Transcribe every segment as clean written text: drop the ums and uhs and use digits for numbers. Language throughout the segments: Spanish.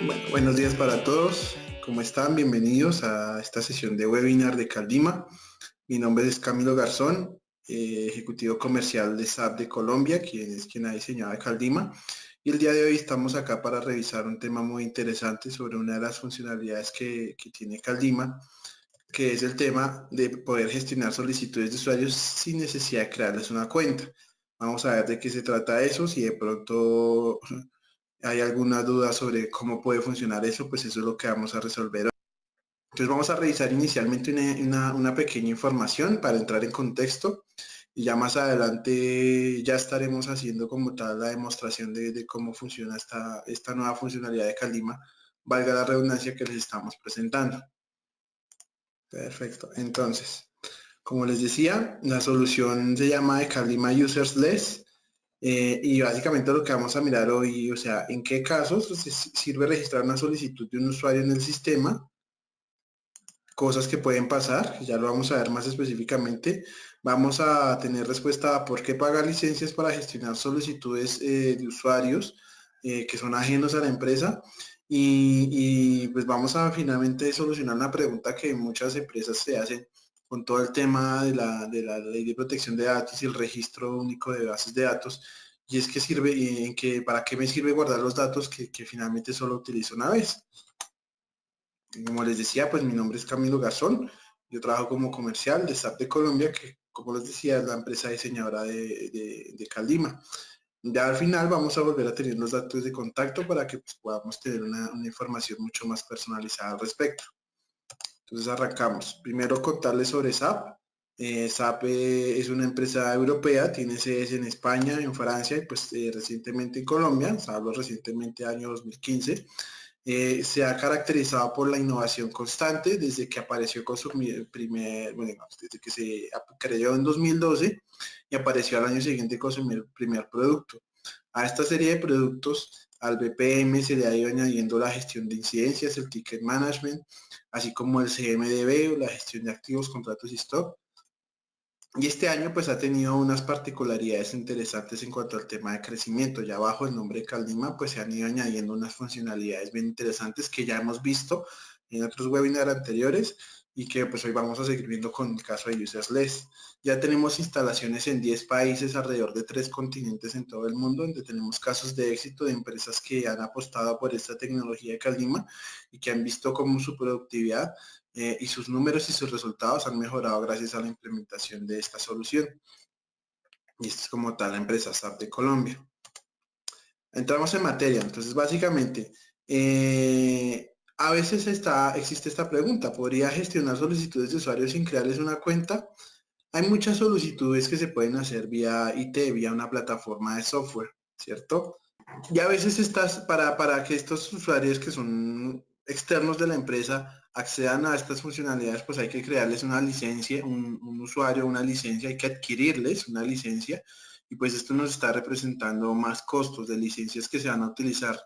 Bueno, buenos días para todos. ¿Cómo están? Bienvenidos a esta sesión de webinar de Caldima. Mi nombre es Camilo Garzón, ejecutivo comercial de SAP de Colombia, quien ha diseñado Caldima. Y el día de hoy estamos acá para revisar un tema muy interesante sobre una de las funcionalidades que tiene Caldima, que es el tema de poder gestionar solicitudes de usuarios sin necesidad de crearles una cuenta. Vamos a ver de qué se trata eso, si de pronto hay alguna duda sobre cómo puede funcionar eso, pues eso es lo que vamos a resolver hoy. Entonces vamos a revisar inicialmente una pequeña información para entrar en contexto y ya más adelante ya estaremos haciendo como tal la demostración de cómo funciona esta nueva funcionalidad de Caldima, valga la redundancia que les estamos presentando. Perfecto, entonces, como les decía, la solución se llama de Caldima Userless. Y básicamente lo que vamos a mirar hoy, o sea, en qué casos sirve registrar una solicitud de un usuario en el sistema, cosas que pueden pasar, ya lo vamos a ver más específicamente. Vamos a tener respuesta a por qué pagar licencias para gestionar solicitudes de usuarios que son ajenos a la empresa. Pues vamos a finalmente solucionar una pregunta que muchas empresas se hacen con todo el tema de la ley de protección de datos y el registro único de bases de datos, y es que sirve, para qué me sirve guardar los datos que finalmente solo utilizo una vez. Como les decía, pues mi nombre es Camilo Garzón, yo trabajo como comercial de SAP de Colombia, que como les decía es la empresa diseñadora de Caldima. Ya al final vamos a volver a tener los datos de contacto para que pues, podamos tener una información mucho más personalizada al respecto. Entonces arrancamos. Primero contarles sobre SAP. SAP es una empresa europea, tiene sedes en España, en Francia y pues recientemente en Colombia, hablo recientemente año 2015. Se ha caracterizado por la innovación constante desde que apareció con su desde que se creó en 2012 y apareció al año siguiente con su primer producto. A esta serie de productos, al BPM se le ha ido añadiendo la gestión de incidencias, el ticket management, así como el CMDB o la gestión de activos, contratos y stock. Y este año pues ha tenido unas particularidades interesantes en cuanto al tema de crecimiento. Ya bajo el nombre de Caldima pues se han ido añadiendo unas funcionalidades bien interesantes que ya hemos visto en otros webinars anteriores y que pues hoy vamos a seguir viendo con el caso de Userless. Ya tenemos instalaciones en 10 países alrededor de 3 continentes en todo el mundo, donde tenemos casos de éxito de empresas que han apostado por esta tecnología de Caldima y que han visto cómo su productividad y sus números y sus resultados han mejorado gracias a la implementación de esta solución. Y esta es como tal la empresa SAP de Colombia. Entramos en materia, entonces básicamente, a veces existe esta pregunta, ¿podría gestionar solicitudes de usuarios sin crearles una cuenta? Hay muchas solicitudes que se pueden hacer vía IT, vía una plataforma de software, ¿cierto? Y a veces para que estos usuarios que son externos de la empresa accedan a estas funcionalidades, pues hay que crearles una licencia, un usuario, una licencia, hay que adquirirles una licencia y pues esto nos está representando más costos de licencias que se van a utilizar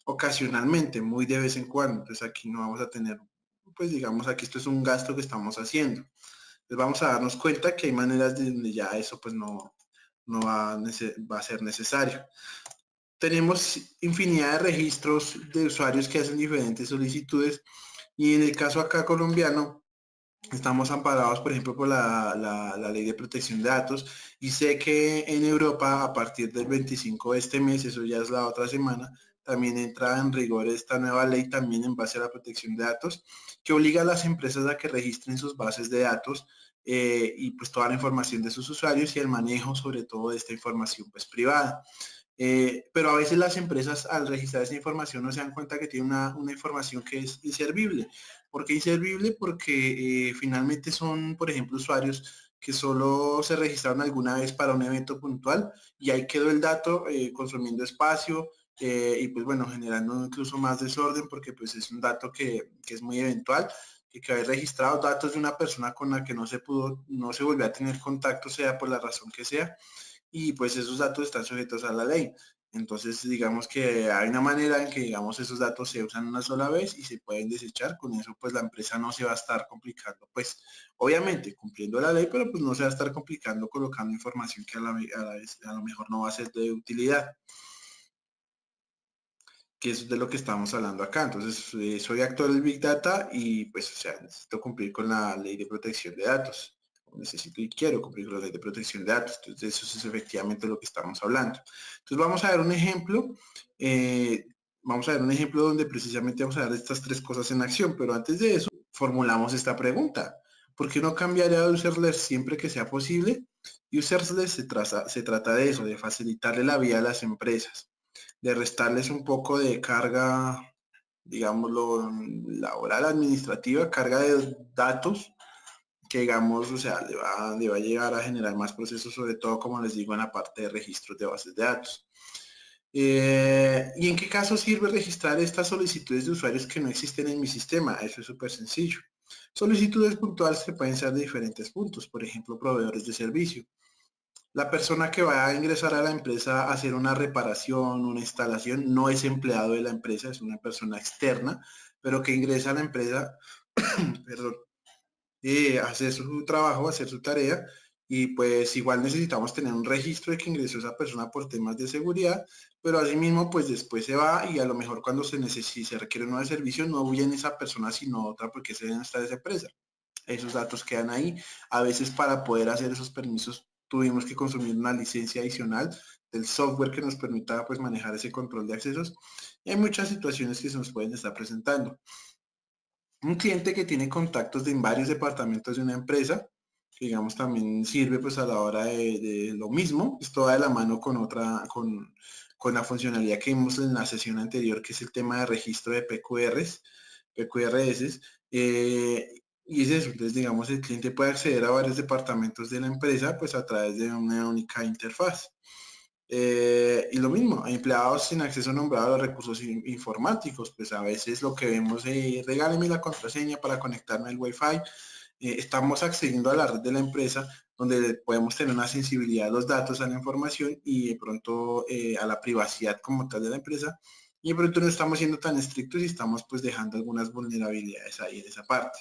ocasionalmente, muy de vez en cuando. Entonces aquí no vamos a tener, pues digamos aquí esto es un gasto que estamos haciendo. Entonces vamos a darnos cuenta que hay maneras de donde ya eso pues no va a ser necesario. Tenemos infinidad de registros de usuarios que hacen diferentes solicitudes y en el caso acá colombiano estamos amparados, por ejemplo, por la ley de protección de datos y sé que en Europa a partir del 25 de este mes, eso ya es la otra semana, también entra en rigor esta nueva ley también en base a la protección de datos que obliga a las empresas a que registren sus bases de datos y pues toda la información de sus usuarios y el manejo sobre todo de esta información pues privada. Pero a veces las empresas al registrar esa información no se dan cuenta que tiene una información que es inservible. ¿Por qué inservible? Porque finalmente son, por ejemplo, usuarios que solo se registraron alguna vez para un evento puntual y ahí quedó el dato consumiendo espacio y pues bueno, generando incluso más desorden porque pues es un dato que es muy eventual que quedó registrado datos de una persona con la que no se volvió a tener contacto, sea por la razón que sea y pues esos datos están sujetos a la ley. Entonces, digamos que hay una manera en que, digamos, esos datos se usan una sola vez y se pueden desechar. Con eso, pues la empresa no se va a estar complicando, pues, obviamente, cumpliendo la ley, pero pues no se va a estar complicando colocando información que a la vez a lo mejor no va a ser de utilidad. que es de lo que estamos hablando acá. Entonces, soy actor del Big Data y pues, o sea, necesito cumplir con la ley de protección de datos. Necesito y quiero cumplir con la ley de protección de datos. Entonces, eso es efectivamente lo que estamos hablando. Entonces, vamos a ver un ejemplo. Vamos a ver un ejemplo donde precisamente vamos a ver estas tres cosas en acción, pero antes de eso, formulamos esta pregunta. ¿Por qué no cambiaría de userless siempre que sea posible? Userless se trata de eso, de facilitarle la vida a las empresas, de restarles un poco de carga, digámoslo, laboral, administrativa, carga de datos, que digamos, o sea, le va a llegar a generar más procesos, sobre todo, como les digo, en la parte de registros de bases de datos. ¿Y en qué caso sirve registrar estas solicitudes de usuarios que no existen en mi sistema? Eso es súper sencillo. Solicitudes puntuales que pueden ser de diferentes puntos, por ejemplo, proveedores de servicio. La persona que va a ingresar a la empresa a hacer una reparación, una instalación, no es empleado de la empresa, es una persona externa, pero que ingresa a la empresa, perdón, a hacer su trabajo, a hacer su tarea, y pues igual necesitamos tener un registro de que ingresó esa persona por temas de seguridad, pero asimismo pues después se va y a lo mejor cuando se requiere un nuevo servicio no viene esa persona sino otra porque se deben estar esa empresa. Esos datos quedan ahí. A veces para poder hacer esos permisos tuvimos que consumir una licencia adicional del software que nos permita pues manejar ese control de accesos. Y hay muchas situaciones que se nos pueden estar presentando. Un cliente que tiene contactos en varios departamentos de una empresa, que digamos también sirve pues a la hora de lo mismo, esto va de la mano con con la funcionalidad que vimos en la sesión anterior, que es el tema de registro de PQRS, y es eso. Entonces, digamos, el cliente puede acceder a varios departamentos de la empresa pues a través de una única interfaz. Y lo mismo, empleados sin acceso nombrado a los recursos informáticos, pues a veces lo que vemos es regáleme la contraseña para conectarme al Wi-Fi. Estamos accediendo a la red de la empresa donde podemos tener una sensibilidad a los datos, a la información y de pronto a la privacidad como tal de la empresa. Y de pronto no estamos siendo tan estrictos y estamos pues dejando algunas vulnerabilidades ahí en esa parte.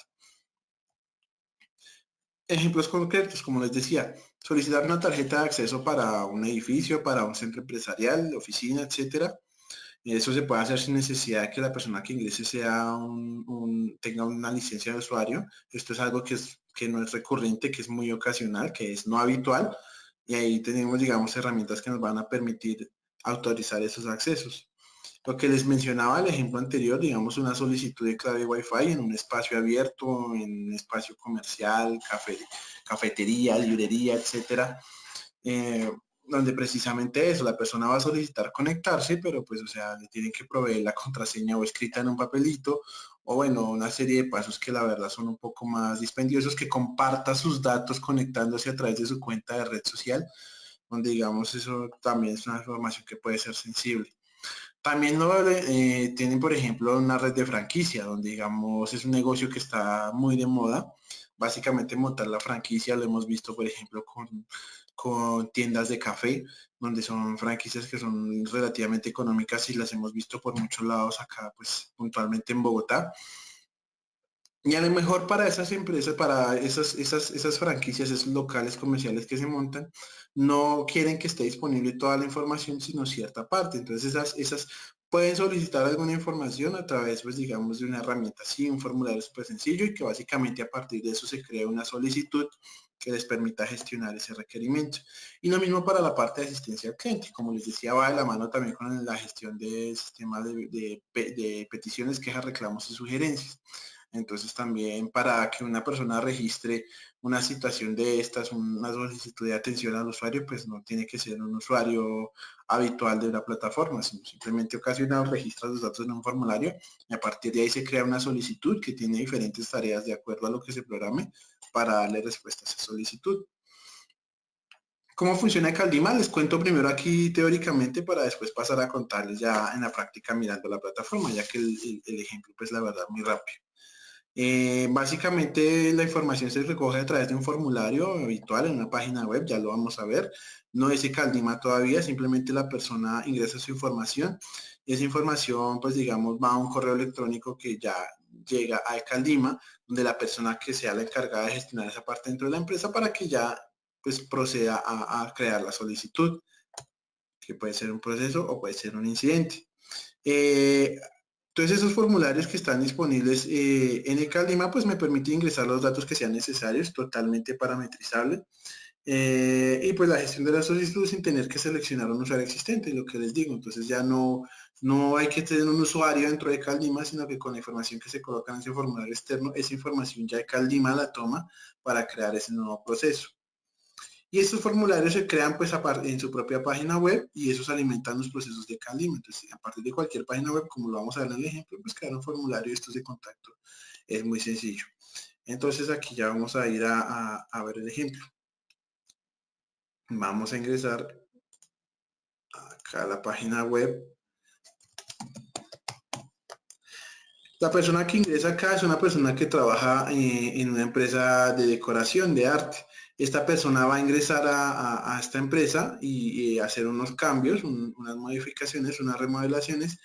Ejemplos concretos, como les decía, solicitar una tarjeta de acceso para un edificio, para un centro empresarial, oficina, etcétera. Eso se puede hacer sin necesidad de que la persona que ingrese tenga una licencia de usuario. Esto es algo que no es recurrente, que es muy ocasional, que es no habitual. Y ahí tenemos, digamos, herramientas que nos van a permitir autorizar esos accesos. Lo que les mencionaba el ejemplo anterior, digamos una solicitud de clave Wi-Fi en un espacio abierto, en un espacio comercial, cafetería, librería, etcétera, donde precisamente eso, la persona va a solicitar conectarse, pero pues, o sea, le tienen que proveer la contraseña o escrita en un papelito, o bueno, una serie de pasos que la verdad son un poco más dispendiosos, que comparta sus datos conectándose a través de su cuenta de red social, donde digamos eso también es una información que puede ser sensible. También tienen, por ejemplo, una red de franquicia, donde digamos es un negocio que está muy de moda. Básicamente montar la franquicia lo hemos visto, por ejemplo, con tiendas de café, donde son franquicias que son relativamente económicas y las hemos visto por muchos lados acá, pues puntualmente en Bogotá. Y a lo mejor para esas empresas, para esas franquicias, esos locales comerciales que se montan, no quieren que esté disponible toda la información, sino cierta parte. Entonces esas pueden solicitar alguna información a través, pues digamos, de una herramienta así, un formulario súper sencillo y que básicamente a partir de eso se crea una solicitud que les permita gestionar ese requerimiento. Y lo mismo para la parte de asistencia al cliente. Como les decía, va de la mano también con la gestión de sistemas de peticiones, quejas, reclamos y sugerencias. Entonces también para que una persona registre una situación de estas, una solicitud de atención al usuario, pues no tiene que ser un usuario habitual de la plataforma, sino simplemente ocasiona registra los datos en un formulario y a partir de ahí se crea una solicitud que tiene diferentes tareas de acuerdo a lo que se programe para darle respuesta a esa solicitud. ¿Cómo funciona Caldima? Les cuento primero aquí teóricamente para después pasar a contarles ya en la práctica mirando la plataforma, ya que el ejemplo pues la verdad muy rápido. Básicamente la información se recoge a través de un formulario habitual en una página web, ya lo vamos a ver. No es Caldima todavía, simplemente la persona ingresa su información y esa información, pues digamos, va a un correo electrónico que ya llega a Caldima, donde la persona que sea la encargada de gestionar esa parte dentro de la empresa para que ya pues proceda a crear la solicitud, que puede ser un proceso o puede ser un incidente. Entonces esos formularios que están disponibles en el Caldima pues me permite ingresar los datos que sean necesarios, totalmente parametrizable. Y pues la gestión de la solicitud sin tener que seleccionar un usuario existente, lo que les digo. Entonces ya no hay que tener un usuario dentro de Caldima, sino que con la información que se coloca en ese formulario externo, esa información ya Caldima la toma para crear ese nuevo proceso. Y estos formularios se crean pues en su propia página web y esos alimentan los procesos de Caldima. Entonces, a partir de cualquier página web, como lo vamos a ver en el ejemplo, pues crear un formulario de estos de contacto es muy sencillo. Entonces aquí ya vamos a ir a ver el ejemplo. Vamos a ingresar acá a la página web. La persona que ingresa acá es una persona que trabaja en una empresa de decoración de arte. Esta persona va a ingresar a esta empresa y hacer unos cambios, unas modificaciones, unas remodelaciones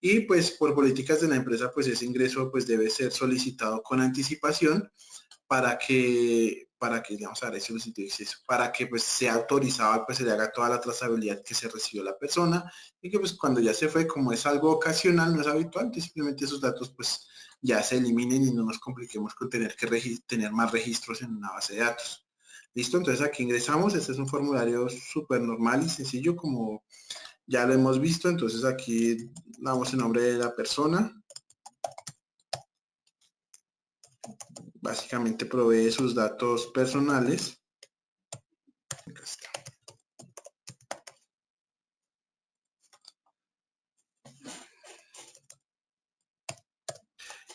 y pues por políticas de la empresa pues ese ingreso pues debe ser solicitado con anticipación para que digamos, a ver, para que pues sea autorizado, pues se le haga toda la trazabilidad que se recibió la persona y que pues cuando ya se fue, como es algo ocasional, no es habitual, que simplemente esos datos pues ya se eliminen y no nos compliquemos con tener que tener más registros en una base de datos. Listo, entonces aquí ingresamos, este es un formulario súper normal y sencillo como ya lo hemos visto, entonces aquí damos el nombre de la persona, básicamente provee sus datos personales. Acá está.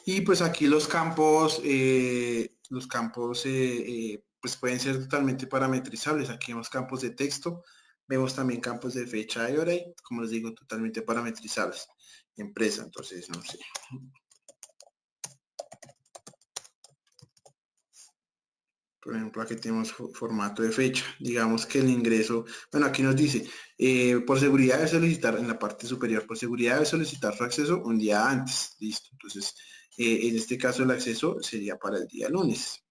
Y pues aquí los campos pues pueden ser totalmente parametrizables. Aquí vemos campos de texto, vemos también campos de fecha y hora y como les digo, totalmente parametrizables. Empresa, entonces, no sé. Por ejemplo, aquí tenemos formato de fecha. Digamos que el ingreso, bueno, aquí nos dice, por seguridad de solicitar, en la parte superior, por seguridad de solicitar su acceso un día antes. Listo. Entonces, en este caso el acceso sería para el día lunes.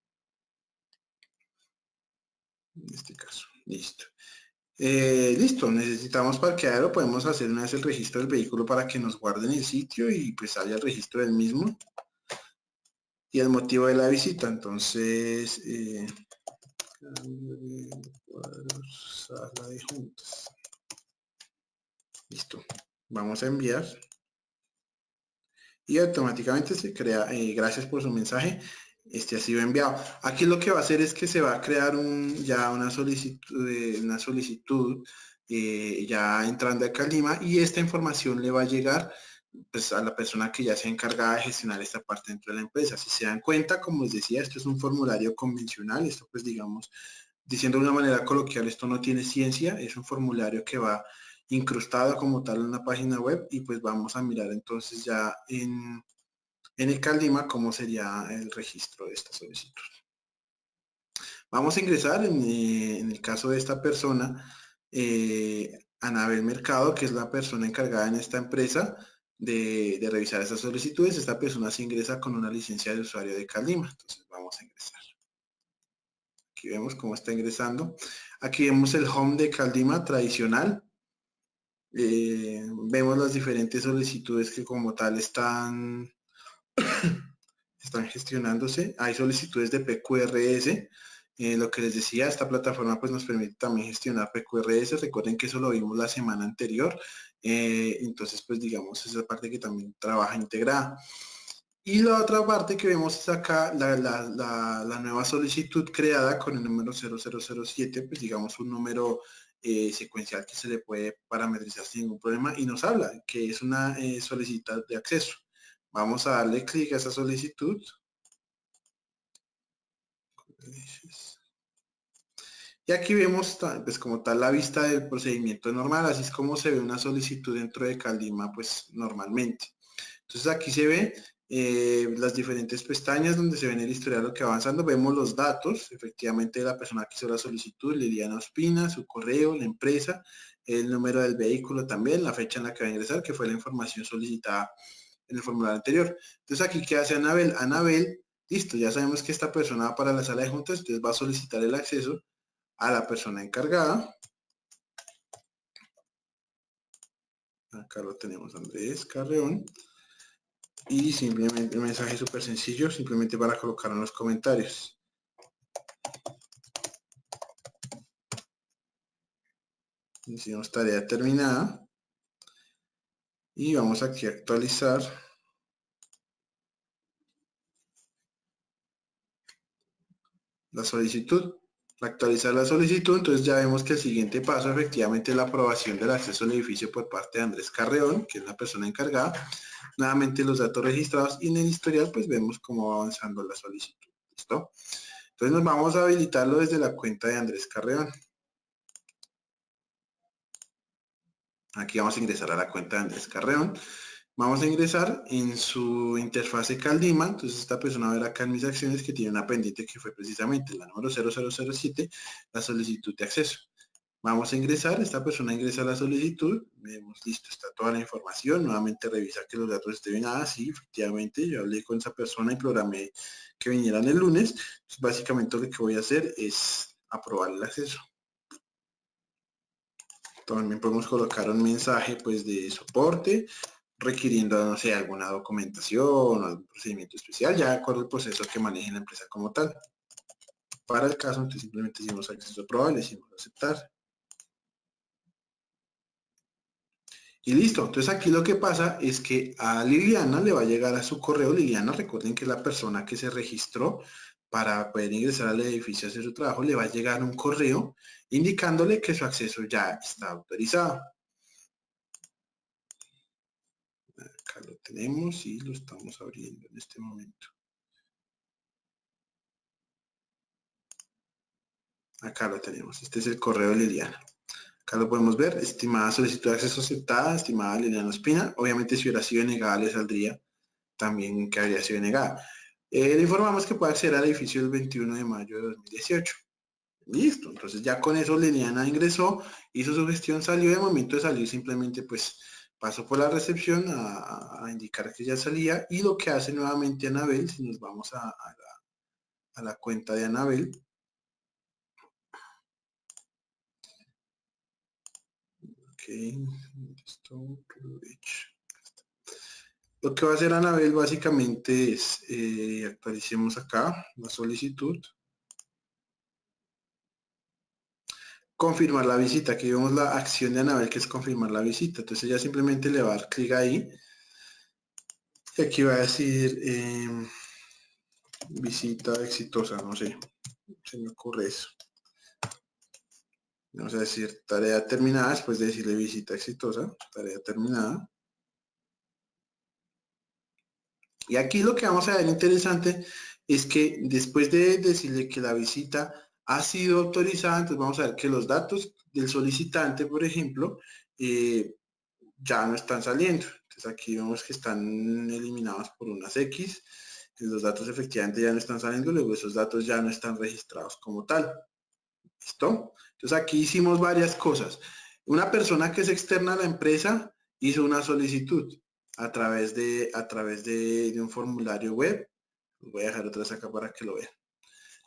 En este caso, listo. Listo, necesitamos parqueadero, podemos hacer una vez el registro del vehículo para que nos guarden el sitio y pues haya el registro del mismo y el motivo de la visita. Entonces, cambio de cuadros, sala de juntas. Listo. Vamos a enviar y automáticamente se crea, gracias por su mensaje, este ha sido enviado. Aquí lo que va a hacer es que se va a crear ya una solicitud ya entrando a Calima y esta información le va a llegar pues a la persona que ya se encarga de gestionar esta parte dentro de la empresa. Si se dan cuenta, como les decía, esto es un formulario convencional, esto pues digamos, diciendo de una manera coloquial, esto no tiene ciencia, es un formulario que va incrustado como tal en una página web y pues vamos a mirar entonces ya en el Caldima cómo sería el registro de esta solicitud. Vamos a ingresar en el caso de esta persona, Anabel Mercado, que es la persona encargada en esta empresa de revisar estas solicitudes. Esta persona se ingresa con una licencia de usuario de Caldima. Entonces vamos a ingresar. Aquí vemos cómo está ingresando. Aquí vemos el home de Caldima tradicional. Vemos las diferentes solicitudes que como tal están gestionándose. Hay solicitudes de PQRS. Lo que les decía, esta plataforma pues nos permite también gestionar PQRS. Recuerden que eso lo vimos la semana anterior. Entonces, pues digamos, esa parte que también trabaja integrada. Y la otra parte que vemos es acá la nueva solicitud creada con el número 0007, pues digamos un número secuencial que se le puede parametrizar sin ningún problema y nos habla que es una solicitud de acceso. Vamos a darle clic a esa solicitud. Y aquí vemos pues como tal la vista del procedimiento normal, así es como se ve una solicitud dentro de Caldima pues normalmente. Entonces aquí se ve las diferentes pestañas donde se ve en el historial lo que va avanzando, vemos los datos, efectivamente de la persona que hizo la solicitud, Liliana Ospina, su correo, la empresa, el número del vehículo también, la fecha en la que va a ingresar, que fue la información solicitada en el formulario anterior. Entonces aquí, ¿qué hace Anabel? Anabel, listo, ya sabemos que esta persona va para la sala de juntas, entonces va a solicitar el acceso a la persona encargada. Acá lo tenemos, Andrés Carreón. Y simplemente un mensaje súper sencillo, simplemente para colocar en los comentarios. Decimos tarea terminada. Y vamos aquí a actualizar. La solicitud. Actualizar la solicitud, entonces ya vemos que el siguiente paso efectivamente es la aprobación del acceso al edificio por parte de Andrés Carreón, que es la persona encargada. Nuevamente los datos registrados y en el historial pues vemos cómo va avanzando la solicitud. ¿Listo? Entonces nos vamos a habilitarlo desde la cuenta de Andrés Carreón. Aquí vamos a ingresar a la cuenta de Andrés Carreón. Vamos a ingresar en su interfase Caldima. Entonces esta persona va a ver acá en mis acciones que tiene una pendiente que fue precisamente la número 0007, la solicitud de acceso. Vamos a ingresar, esta persona ingresa la solicitud, vemos, listo, está toda la información, nuevamente revisa que los datos estén bien, sí, efectivamente, yo hablé con esa persona y programé que vinieran el lunes, entonces básicamente lo que voy a hacer es aprobar el acceso. También podemos colocar un mensaje pues de soporte, requiriendo, no sé, alguna documentación o algún procedimiento especial, ya de acuerdo al proceso que maneje la empresa como tal. Para el caso, entonces simplemente decimos acceso probable, decimos aceptar. Y listo, entonces aquí lo que pasa es que a Liliana le va a llegar a su correo. Liliana, recuerden que la persona que se registró para poder ingresar al edificio a hacer su trabajo, le va a llegar un correo indicándole que su acceso ya está autorizado. Acá lo tenemos y lo estamos abriendo en este momento. Acá lo tenemos, este es el correo de Liliana. Acá lo podemos ver, estimada solicitud de acceso aceptada, estimada Liliana Ospina. Obviamente si hubiera sido negada le saldría también que habría sido negada. Le informamos que puede acceder al edificio el 21 de mayo de 2018. Listo, entonces ya con eso Liliana ingresó, hizo su gestión, salió, de momento de salir simplemente pues pasó por la recepción a indicar que ya salía y lo que hace nuevamente Anabel, si nos vamos a la cuenta de Anabel, lo que va a hacer Anabel básicamente es, actualicemos acá la solicitud, confirmar la visita. Aquí vemos la acción de Anabel que es confirmar la visita. Entonces ella simplemente le va a dar clic ahí y aquí va a decir visita exitosa, no sé, se me ocurre eso. Vamos a decir tarea terminada después de decirle visita exitosa, tarea terminada. Y aquí lo que vamos a ver interesante es que después de decirle que la visita ha sido autorizada, entonces vamos a ver que los datos del solicitante, por ejemplo, ya no están saliendo. Entonces aquí vemos que están eliminados por unas X, los datos efectivamente ya no están saliendo, luego esos datos ya no están registrados como tal. ¿Listo? Entonces aquí hicimos varias cosas. Una persona que es externa a la empresa hizo una solicitud a través de un formulario web. Voy a dejar otras acá para que lo vean.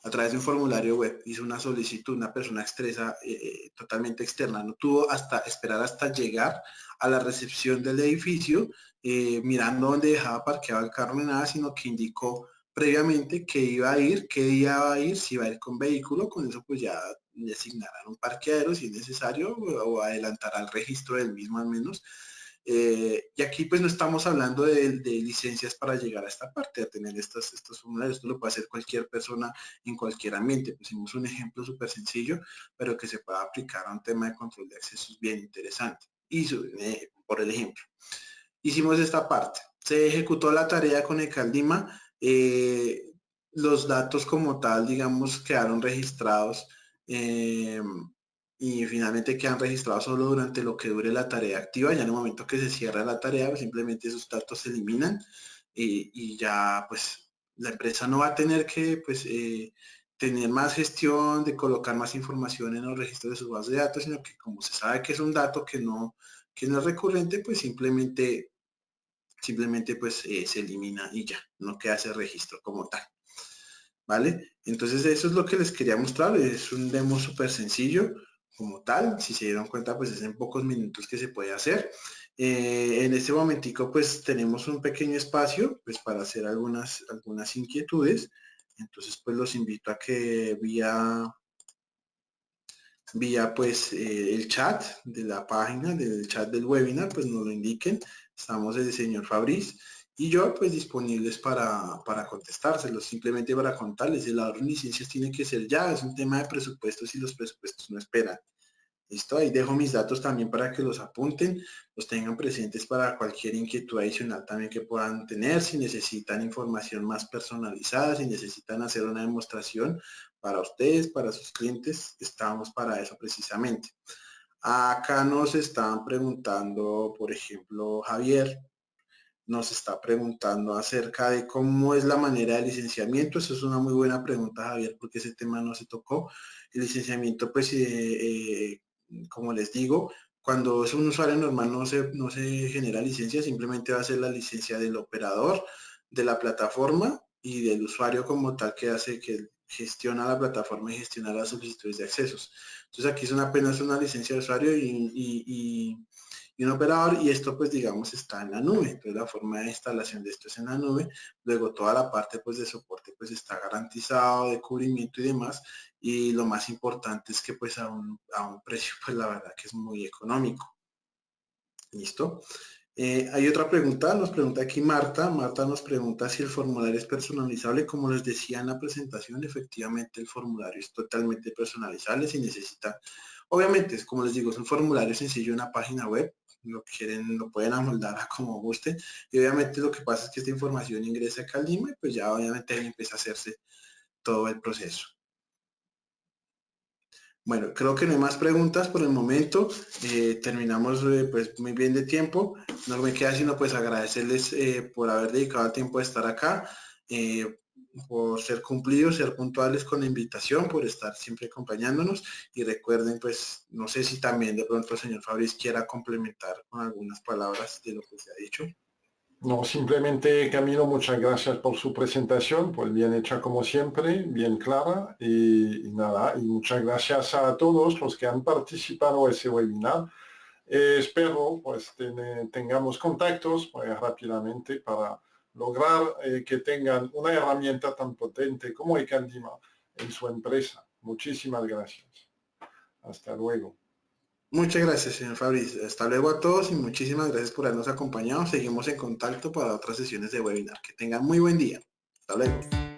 A través de un formulario web hizo una solicitud, una persona totalmente externa, no tuvo hasta esperar hasta llegar a la recepción del edificio, mirando dónde dejaba parqueado el carro ni nada, sino que indicó previamente que iba a ir, qué día va a ir, si va a ir con vehículo, con eso pues ya le asignarán un parqueadero si es necesario o adelantará el registro del mismo al menos. Y aquí pues no estamos hablando de licencias para llegar a esta parte, a tener estos formularios. Esto lo puede hacer cualquier persona en cualquier ambiente. Pusimos un ejemplo súper sencillo, pero que se pueda aplicar a un tema de control de accesos bien interesante. Y por el ejemplo, hicimos esta parte. Se ejecutó la tarea con el Caldima. Los datos como tal, digamos, quedaron registrados. Y finalmente quedan registrados solo durante lo que dure la tarea activa. Ya en el momento que se cierra la tarea, pues simplemente esos datos se eliminan y ya pues la empresa no va a tener que pues tener más gestión, de colocar más información en los registros de su base de datos, sino que como se sabe que es un dato que no es recurrente, pues simplemente pues se elimina y ya, no queda ese registro como tal. ¿Vale? Entonces eso es lo que les quería mostrar, es un demo súper sencillo como tal, si se dieron cuenta pues es en pocos minutos que se puede hacer. En este momentico pues tenemos un pequeño espacio pues para hacer algunas inquietudes. Entonces pues los invito a que vía pues el chat de la página, del chat del webinar, pues nos lo indiquen. Estamos el señor Fabriz y yo pues disponibles para contestárselos, simplemente para contarles, el ahorro en licencias tiene que ser ya, es un tema de presupuestos y los presupuestos no esperan. Listo, ahí dejo mis datos también para que los apunten, los tengan presentes para cualquier inquietud adicional también que puedan tener, si necesitan información más personalizada, si necesitan hacer una demostración para ustedes, para sus clientes, estamos para eso precisamente. Acá nos estaban preguntando, por ejemplo, Javier, nos está preguntando acerca de cómo es la manera de licenciamiento. Eso es una muy buena pregunta, Javier, porque ese tema no se tocó. El licenciamiento, pues, como les digo, cuando es un usuario normal no se genera licencia, simplemente va a ser la licencia del operador, de la plataforma y del usuario como tal que hace que gestiona la plataforma y gestiona las solicitudes de accesos. Entonces aquí es apenas una licencia de usuario y un operador y esto pues digamos está en la nube. Entonces la forma de instalación de esto es en la nube. Luego toda la parte pues de soporte pues está garantizado, de cubrimiento y demás. Y lo más importante es que pues a un precio pues la verdad que es muy económico. ¿Listo? Hay otra pregunta, nos pregunta aquí Marta. Marta nos pregunta si el formulario es personalizable. Como les decía en la presentación, efectivamente el formulario es totalmente personalizable si necesita. Obviamente, es como les digo, es un formulario sencillo, una página web. Lo que quieren, lo pueden amoldar a como guste. Y obviamente lo que pasa es que esta información ingresa acá al Lima y pues ya obviamente ahí empieza a hacerse todo el proceso. Bueno, creo que no hay más preguntas por el momento. Terminamos pues muy bien de tiempo. No me queda sino pues agradecerles por haber dedicado el tiempo de estar acá, eh, por ser cumplidos, ser puntuales con la invitación, por estar siempre acompañándonos. Y recuerden pues, no sé si también de pronto el señor Fabriz quiera complementar con algunas palabras de lo que se ha dicho. No, simplemente Camilo, muchas gracias por su presentación, pues bien hecha como siempre, bien clara y nada, y muchas gracias a todos los que han participado en ese webinar. Espero pues tengamos contactos pues, rápidamente para lograr que tengan una herramienta tan potente como Ecandima en su empresa. Muchísimas gracias. Hasta luego. Muchas gracias, señor Fabriz. Hasta luego a todos y muchísimas gracias por habernos acompañado. Seguimos en contacto para otras sesiones de webinar. Que tengan muy buen día. Hasta luego.